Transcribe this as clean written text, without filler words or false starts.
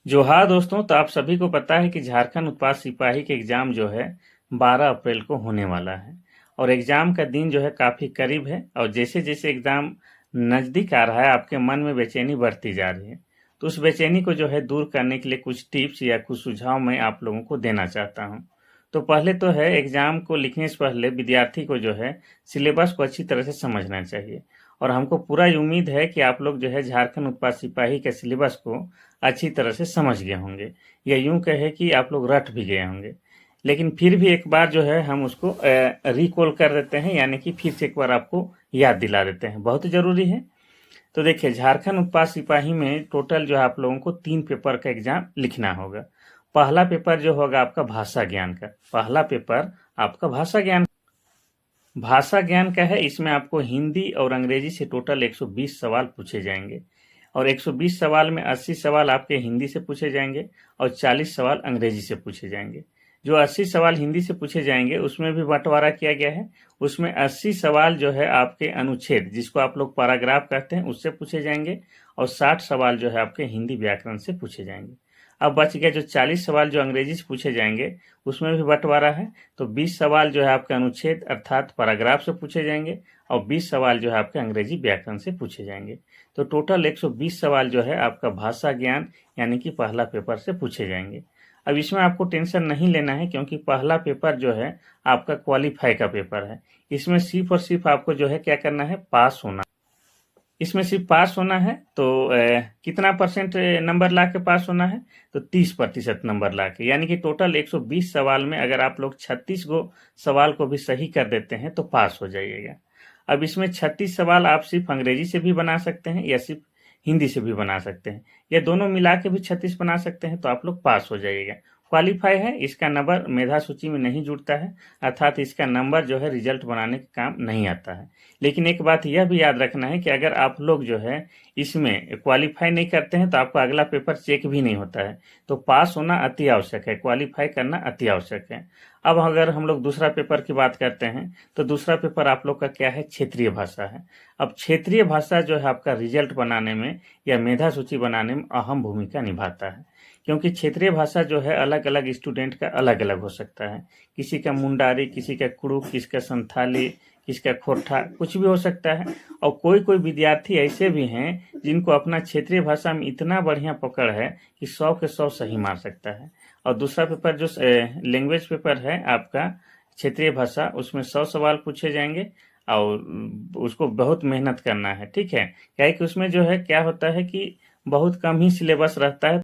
जोहार दोस्तों। तो आप सभी को पता है कि झारखंड उत्पाद सिपाही के एग्ज़ाम जो है 12 अप्रैल को होने वाला है और एग्ज़ाम का दिन जो है काफ़ी करीब है और जैसे-जैसे एग्ज़ाम नज़दीक आ रहा है आपके मन में बेचैनी बढ़ती जा रही है। तो उस बेचैनी को जो है दूर करने के लिए कुछ टिप्स या कुछ सुझाव मैं आप लोगों को देना चाहता हूँ। तो पहले तो है एग्ज़ाम को लिखने से पहले विद्यार्थी को जो है सिलेबस को अच्छी तरह से समझना चाहिए और हमको पूरा उम्मीद है कि आप लोग जो है झारखंड उत्पाद सिपाही के सिलेबस को अच्छी तरह से समझ गए होंगे या यूं कहे कि आप लोग रट भी गए होंगे। लेकिन फिर भी एक बार जो है हम उसको रिकॉल कर देते हैं, यानी कि फिर से एक बार आपको याद दिला देते हैं, बहुत ज़रूरी है। तो देखिए, झारखंड उत्पाद सिपाही में टोटल जो है आप लोगों को 3 पेपर का एग्जाम लिखना होगा। पहला पेपर जो होगा आपका भाषा ज्ञान का। पहला पेपर आपका भाषा ज्ञान का है। इसमें आपको हिंदी और अंग्रेजी से टोटल 120 सवाल पूछे जाएंगे और 120 सवाल में 80 सवाल आपके हिंदी से पूछे जाएंगे और 40 सवाल अंग्रेजी से पूछे जाएंगे। जो 80 सवाल हिंदी से पूछे जाएंगे उसमें भी बंटवारा किया गया है। उसमें 80 सवाल जो है आपके अनुच्छेद, जिसको आप लोग पैराग्राफ कहते हैं, उससे पूछे जाएंगे और 60 सवाल जो है आपके हिंदी व्याकरण से पूछे जाएंगे। अब बच गया जो 40 सवाल जो अंग्रेजी से पूछे जाएंगे, उसमें भी बंटवारा है। तो 20 सवाल जो है आपके अनुच्छेद अर्थात पैराग्राफ से पूछे जाएंगे और 20 सवाल जो है आपके अंग्रेजी व्याकरण से पूछे जाएंगे। तो टोटल 120 सवाल जो है आपका भाषा ज्ञान यानी कि पहला पेपर से पूछे जाएंगे। अब इसमें आपको टेंशन नहीं लेना है, क्योंकि पहला पेपर जो है आपका क्वालिफाई का पेपर है। इसमें सिर्फ और सिर्फ आपको जो है क्या करना है, पास होना। इसमें सिर्फ पास होना है। तो कितना परसेंट नंबर ला के पास होना है, तो 30% नंबर ला के, यानी कि टोटल 120 सवाल में अगर आप लोग 36 गो सवाल को भी सही कर देते हैं तो पास हो जाइएगा। अब इसमें 36 सवाल आप सिर्फ अंग्रेजी से भी बना सकते हैं या सिर्फ हिंदी से भी बना सकते हैं या दोनों मिला के भी 36 बना सकते हैं, तो आप लोग पास हो जाइएगा। क्वालिफाई है, इसका नंबर मेधा सूची में नहीं जुड़ता है, अर्थात इसका नंबर जो है रिजल्ट बनाने के काम नहीं आता है। लेकिन एक बात यह भी याद रखना है कि अगर आप लोग जो है इसमें क्वालिफाई नहीं करते हैं तो आपका अगला पेपर चेक भी नहीं होता है। तो पास होना अति आवश्यक है, क्वालिफाई करना अति आवश्यक है। अब अगर हम लोग दूसरा पेपर की बात करते हैं तो दूसरा पेपर आप लोग का क्या है, क्षेत्रीय भाषा है। अब क्षेत्रीय भाषा जो है आपका रिजल्ट बनाने में या मेधा सूची बनाने में अहम भूमिका निभाता है, क्योंकि क्षेत्रीय भाषा जो है अलग अलग स्टूडेंट का अलग अलग हो सकता है। किसी का मुंडारी, किसी का कुड़ुक, किसी का संथाली, किसका खोरठा, कुछ भी हो सकता है। और कोई कोई विद्यार्थी ऐसे भी हैं जिनको अपना क्षेत्रीय भाषा में इतना बढ़िया पकड़ है कि 100 के 100 सही मार सकता है। और दूसरा पेपर जो लैंग्वेज पेपर है आपका क्षेत्रीय भाषा, उसमें 100 सवाल पूछे जाएंगे और उसको बहुत मेहनत करना है, ठीक है। क्या है कि उसमें जो है क्या होता है कि बहुत कम ही सिलेबस रहता है।